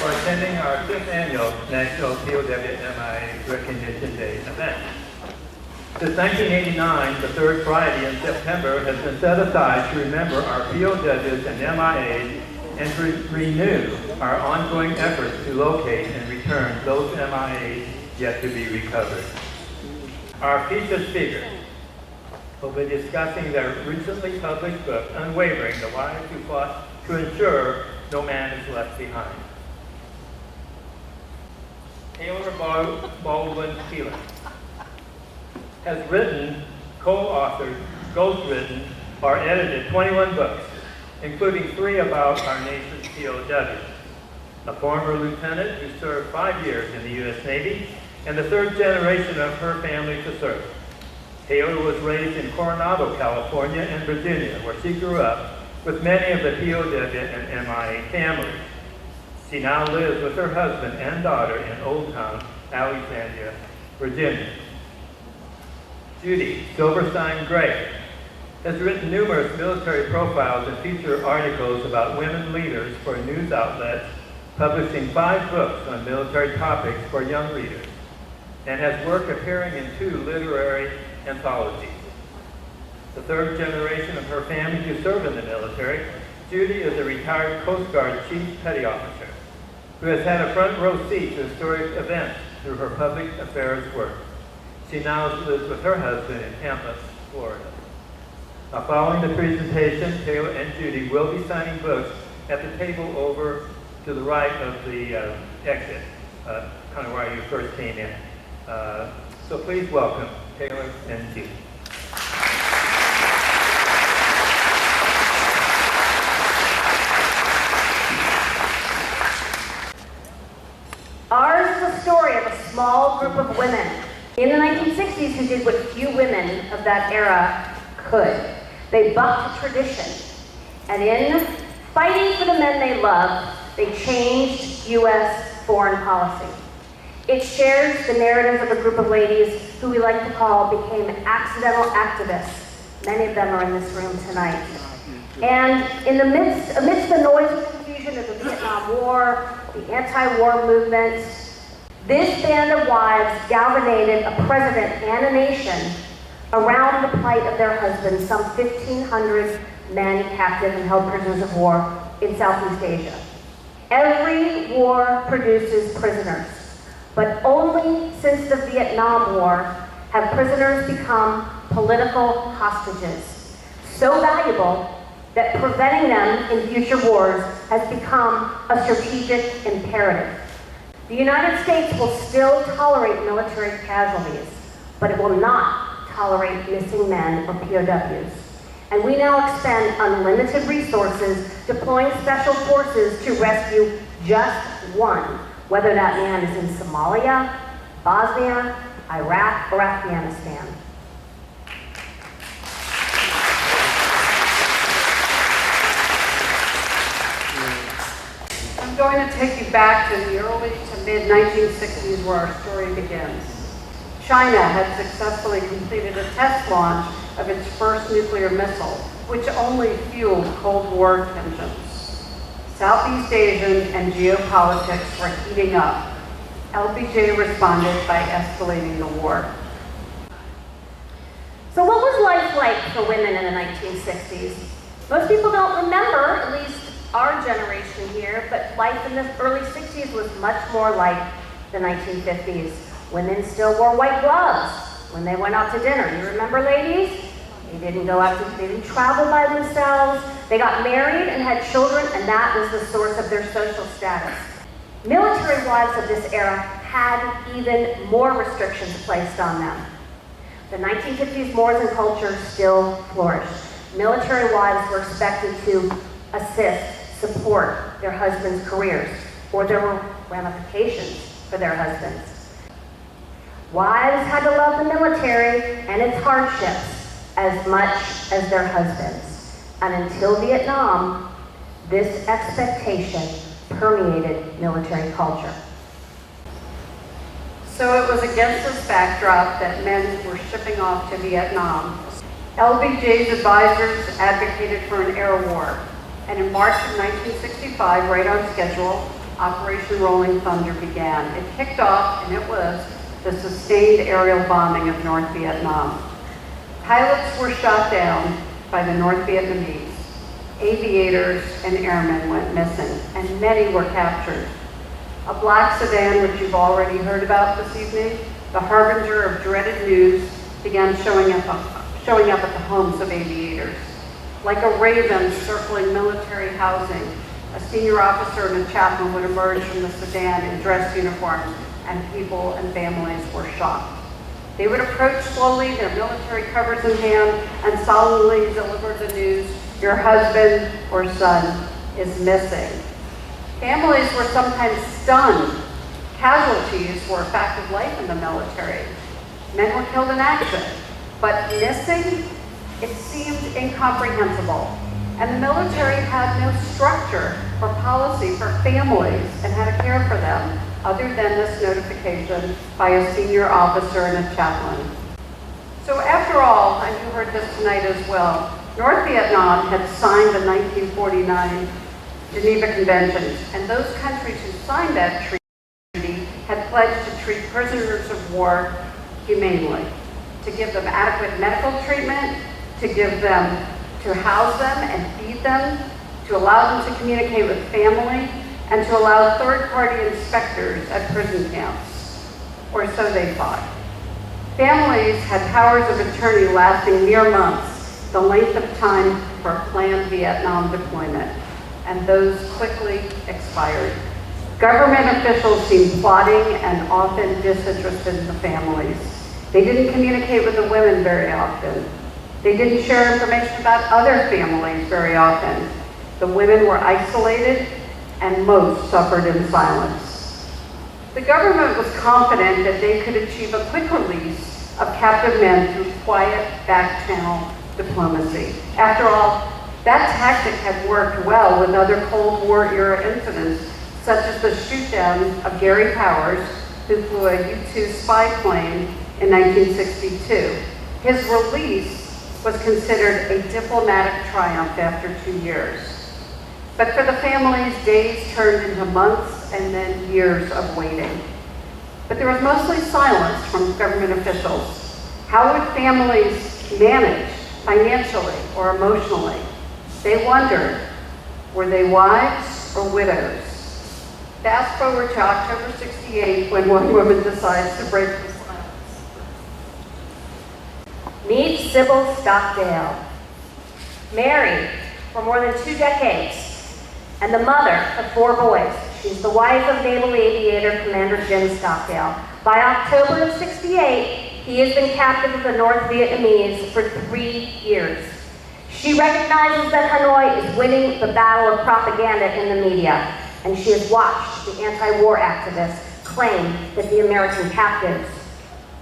for attending our 5th annual National POW Recognition Day event. Since 1989, the third Friday in September has been set aside to remember our POWs and MIAs and to renew our ongoing efforts to locate and return those MIAs yet to be recovered. Our featured speakers will be discussing their recently published book, Unwavering, The Wives Who Fought to Ensure No Man is Left Behind. Taylor Baldwin Kiland has written, co-authored, ghostwritten, or edited 21 books, including 3 about our nation's POWs. A former lieutenant who served 5 years in the U.S. Navy, and the 3rd generation of her family to serve. Taylor was raised in Coronado, California, and Virginia, where she grew up with many of the POW and MIA families. She now lives with her husband and daughter in Old Town, Alexandria, Virginia. Judy Silverstein Gray has written numerous military profiles and feature articles about women leaders for news outlets, publishing 5 books on military topics for young readers, and has work appearing in 2 literary anthologies. The 3rd generation of her family to serve in the military, Judy is a retired Coast Guard Chief Petty Officer who has had a front row seat to historic events through her public affairs work. She now lives with her husband in Tampa, Florida. Now, following the presentation, Taylor and Judy will be signing books at the table over to the right of the exit, kind of where you first came in. So please welcome Taylor and Judy. Ours is a story of a small group of women in the 1960s who did what few women of that era could. They bucked tradition, and in fighting for the men they loved, they changed U.S. foreign policy. It shares the narratives of a group of ladies who we like to call became accidental activists. Many of them are in this room tonight. And amidst the noise and confusion of the Vietnam War, the anti-war movement, this band of wives galvanized a president and a nation around the plight of their husbands, some 1,500 men captive and held prisoners of war in Southeast Asia. Every war produces prisoners, but only since the Vietnam War have prisoners become political hostages, so valuable that preventing them in future wars has become a strategic imperative. The United States will still tolerate military casualties, but it will not tolerate missing men or POWs. And we now expend unlimited resources deploying special forces to rescue just one, whether that man is in Somalia, Bosnia, Iraq, or Afghanistan. I'm going to take you back to the early to mid-1960s where our story begins. China had successfully completed a test launch of its first nuclear missile, which only fueled Cold War tensions. Southeast Asian and geopolitics were heating up. LBJ responded by escalating the war. So what was life like for women in the 1960s? Most people don't remember, at least our generation here, but life in the early 60s was much more like the 1950s. Women still wore white gloves when they went out to dinner. You remember, ladies? They didn't travel by themselves. They got married and had children, and that was the source of their social status. Military wives of this era had even more restrictions placed on them. The 1950s mores and culture still flourished. Military wives were expected to assist, support their husbands' careers, or there were ramifications for their husbands. Wives had to love the military and its hardships as much as their husbands. And until Vietnam, this expectation permeated military culture. So it was against this backdrop that men were shipping off to Vietnam. LBJ's advisors advocated for an air war. And in March of 1965, right on schedule, Operation Rolling Thunder began. It kicked off, and it was the sustained aerial bombing of North Vietnam. Pilots were shot down by the North Vietnamese. Aviators and airmen went missing, and many were captured. A black sedan, which you've already heard about this evening, the harbinger of dreaded news, began showing up at the homes of aviators. Like a raven circling military housing, a senior officer and a chaplain would emerge from the sedan in dress uniforms, and people and families were shocked. They would approach slowly, their military covers in hand, and solemnly deliver the news, your husband or son is missing. Families were sometimes stunned. Casualties were a fact of life in the military. Men were killed in action, but missing, it seemed incomprehensible. And the military had no structure or policy for families and how to care for them, other than this notification by a senior officer and a chaplain. So after all, and you heard this tonight as well, North Vietnam had signed the 1949 Geneva Conventions, and those countries who signed that treaty had pledged to treat prisoners of war humanely, to give them adequate medical treatment, to house them and feed them, to allow them to communicate with family, and to allow third-party inspectors at prison camps, or so they thought. Families had powers of attorney lasting mere months, the length of time for a planned Vietnam deployment, and those quickly expired. Government officials seemed plotting and often disinterested in the families. They didn't communicate with the women very often. They didn't share information about other families very often. The women were isolated, and most suffered in silence. The government was confident that they could achieve a quick release of captive men through quiet back-channel diplomacy. After all, that tactic had worked well with other Cold War-era incidents, such as the shoot-down of Gary Powers, who flew a U-2 spy plane in 1962. His release was considered a diplomatic triumph after 2 years. But for the families, days turned into months and then years of waiting. But there was mostly silence from government officials. How would families manage financially or emotionally? They wondered, were they wives or widows? Fast forward to October 68, when one woman decides to break the silence. Meet Sybil Stockdale. Married for more than 2 decades, and the mother of 4 boys. She's the wife of Naval Aviator Commander Jim Stockdale. By October of 68, he has been captive of the North Vietnamese for 3 years. She recognizes that Hanoi is winning the battle of propaganda in the media, and she has watched the anti-war activists claim that the American captives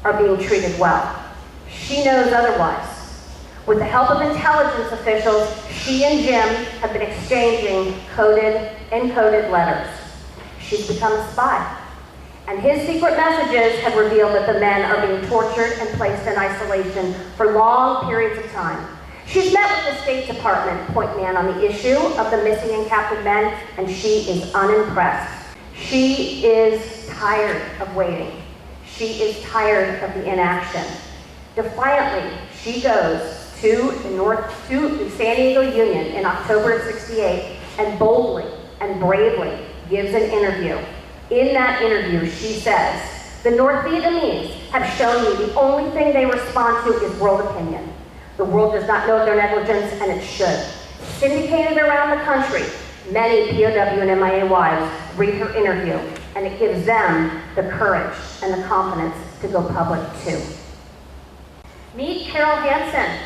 are being treated well. She knows otherwise. With the help of intelligence officials, she and Jim have been exchanging encoded letters. She's become a spy. And his secret messages have revealed that the men are being tortured and placed in isolation for long periods of time. She's met with the State Department point man on the issue of the missing and captive men, and she is unimpressed. She is tired of waiting. She is tired of the inaction. Defiantly, she goes to the San Diego Union in October of 68 and boldly and bravely gives an interview. In that interview, she says, the North Vietnamese have shown me the only thing they respond to is world opinion. The world does not know their negligence, and it should. Syndicated around the country, many POW and MIA wives read her interview, and it gives them the courage and the confidence to go public too. Meet Carol Hansen.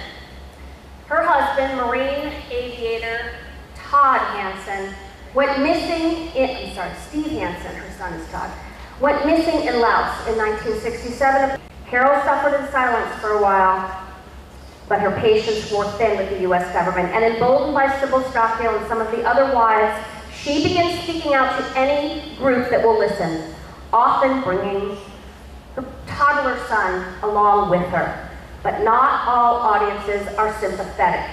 Her husband, Marine Aviator Todd Hansen, went missing Steve Hansen, her son is Todd, went missing in Laos in 1967. Carol suffered in silence for a while, but her patience wore thin with the U.S. government, and emboldened by Sybil Stockdale and some of the other wives, she begins speaking out to any group that will listen, often bringing her toddler son along with her. But not all audiences are sympathetic.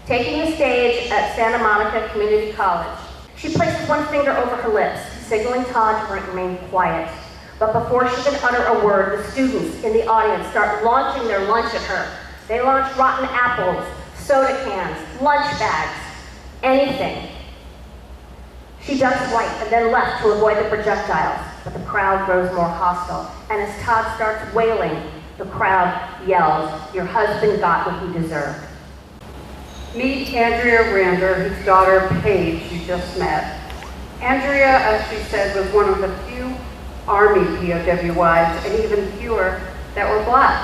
Taking the stage at Santa Monica Community College, She places one finger over her lips, signaling Todd to remain quiet. But before she can utter a word, the students in the audience start launching their lunch at her. They launch rotten apples, soda cans, lunch bags, anything. She ducks right and then left to avoid the projectiles, but the crowd grows more hostile. And as Todd starts wailing, the crowd yells, "Your husband got what he deserved." Meet Andrea Rander, whose daughter Paige you just met. Andrea, as she said, was one of the few Army POW wives, and even fewer that were Black.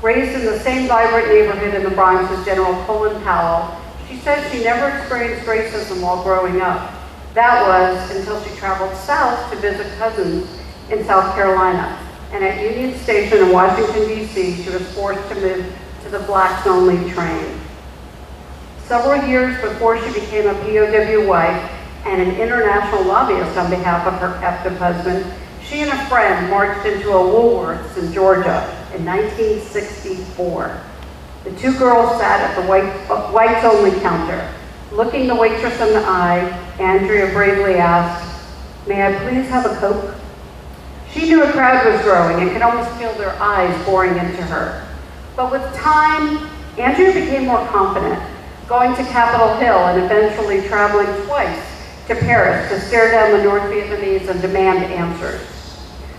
Raised in the same vibrant neighborhood in the Bronx as General Colin Powell, she said she never experienced racism while growing up. That was until she traveled south to visit cousins in South Carolina. And at Union Station in Washington, D.C., she was forced to move to the blacks-only train. Several years before she became a POW wife and an international lobbyist on behalf of her captive husband, she and a friend marched into a Woolworths in Georgia in 1964. The two girls sat at the whites-only counter. Looking the waitress in the eye, Andrea bravely asked, "May I please have a Coke?" She knew a crowd was growing and could almost feel their eyes boring into her. But with time, Andrea became more confident, going to Capitol Hill and eventually traveling twice to Paris to stare down the North Vietnamese and demand answers.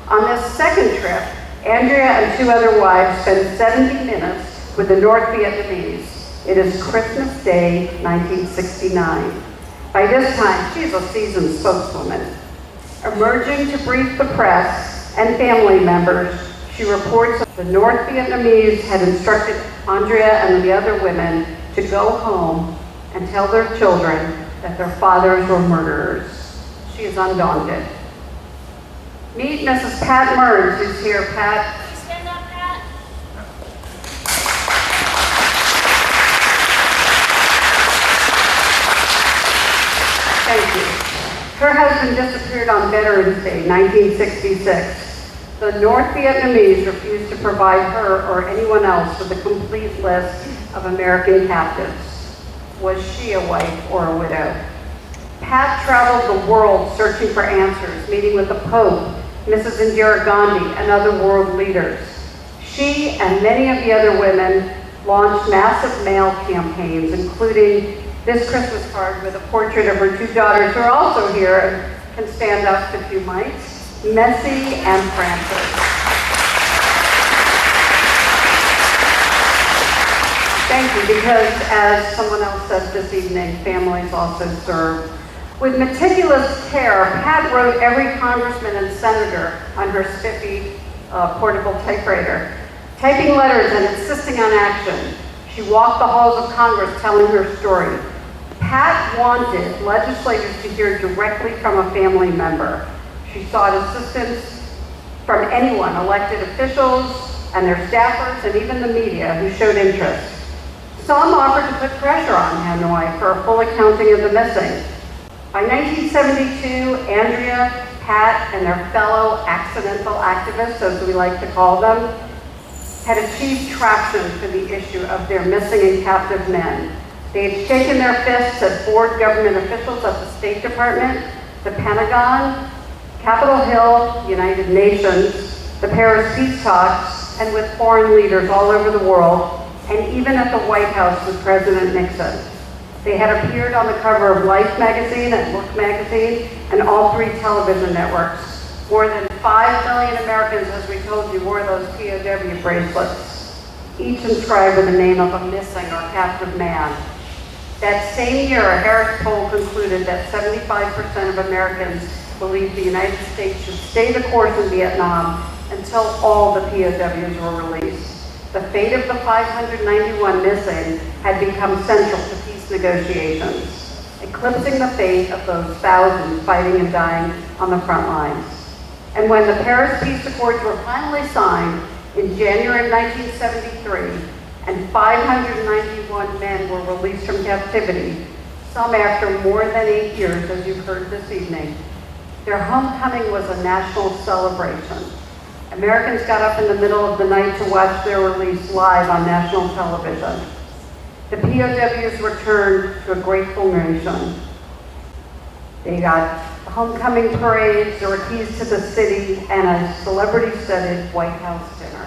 On this second trip, Andrea and two other wives spent 70 minutes with the North Vietnamese. It is Christmas Day, 1969. By this time, she's a seasoned spokeswoman. Emerging to brief the press and family members, she reports that the North Vietnamese had instructed Andrea and the other women to go home and tell their children that their fathers were murderers. She is undaunted. Meet Mrs. Pat Mearns, who's here. Pat. Stand up, Pat. Thank you. Her husband disappeared on Veterans Day, 1966. The North Vietnamese refused to provide her or anyone else with a complete list of American captives. Was she a wife or a widow? Pat traveled the world searching for answers, meeting with the Pope, Mrs. Indira Gandhi, and other world leaders. She and many of the other women launched massive mail campaigns, including this Christmas card with a portrait of her two daughters, who are also here and can stand up if you might, Messie and Frances. Thank you, because as someone else said this evening, families also serve. With meticulous care, Pat wrote every congressman and senator on her spiffy portable typewriter, typing letters and insisting on action. She walked the halls of Congress telling her story. Pat wanted legislators to hear directly from a family member. She sought assistance from anyone, elected officials and their staffers, and even the media who showed interest. Some offered to put pressure on Hanoi for a full accounting of the missing. By 1972, Andrea, Pat, and their fellow accidental activists, as we like to call them, had achieved traction for the issue of their missing and captive men. They had shaken their fists at board government officials at the State Department, the Pentagon, Capitol Hill, United Nations, the Paris Peace Talks, and with foreign leaders all over the world, and even at the White House with President Nixon. They had appeared on the cover of Life magazine and Look magazine and all three television networks. More than 5 million Americans, as we told you, wore those POW bracelets, each inscribed with the name of a missing or captive man. That same year, a Harris poll concluded that 75% of Americans believed the United States should stay the course in Vietnam until all the POWs were released. The fate of the 591 missing had become central to peace negotiations, eclipsing the fate of those thousands fighting and dying on the front lines. And when the Paris Peace Accords were finally signed in January of 1973, and 591 men were released from captivity, some after more than 8 years, as you've heard this evening, their homecoming was a national celebration. Americans got up in the middle of the night to watch their release live on national television. The POWs returned to a grateful nation. They got homecoming parades, there were keys to the city, and a celebrity-studded White House dinner.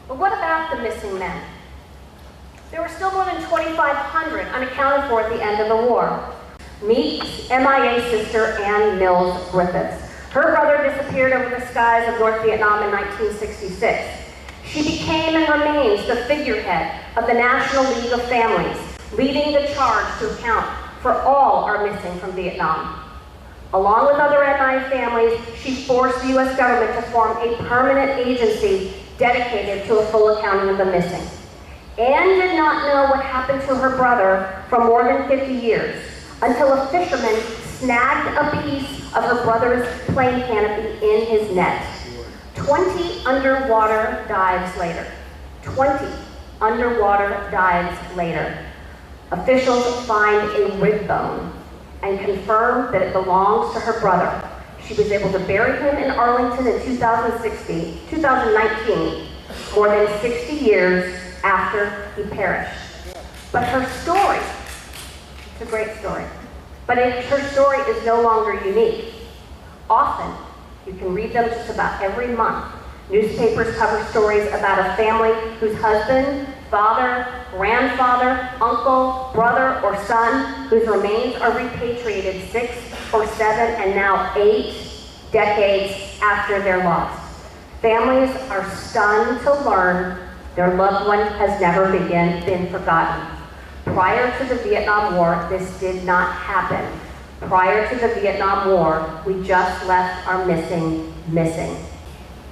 But what about the missing men? There were still more than 2,500 unaccounted for at the end of the war. Meet MIA sister Ann Mills Griffiths. Her brother disappeared over the skies of North Vietnam in 1966. She became and remains the figurehead of the National League of Families, leading the charge to account for all our missing from Vietnam. Along with other MIA families, she forced the U.S. government to form a permanent agency dedicated to a full accounting of the missing. Anne did not know what happened to her brother for more than 50 years, until a fisherman snagged a piece of her brother's plane canopy in his net. 20 underwater dives later. 20 underwater dives later. Officials find a rib bone and confirm that it belongs to her brother. She was able to bury him in Arlington in 2019, more than 60 years after he perished. But her story, it's a great story, but her story is no longer unique. Often, you can read them just about every month. Newspapers cover stories about a family whose husband, father, grandfather, uncle, brother, or son, whose remains are repatriated 6 or 7 and now 8 decades after their loss. Families are stunned to learn their loved one has never been forgotten. Prior to the Vietnam War, this did not happen. Prior to the Vietnam War, we just left our missing.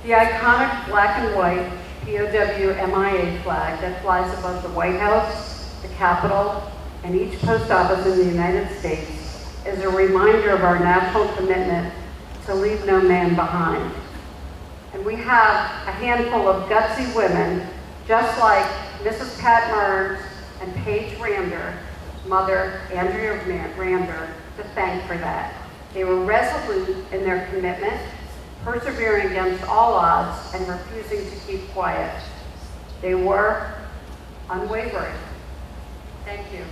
The iconic black and white POW MIA flag that flies above the White House, the Capitol, and each post office in the United States is a reminder of our national commitment to leave no man behind. And we have a handful of gutsy women, just like Mrs. Pat Mearns and Paige Rander, mother Andrea Rander, to thank for that. They were resolute in their commitment, persevering against all odds and refusing to keep quiet. They were unwavering. Thank you.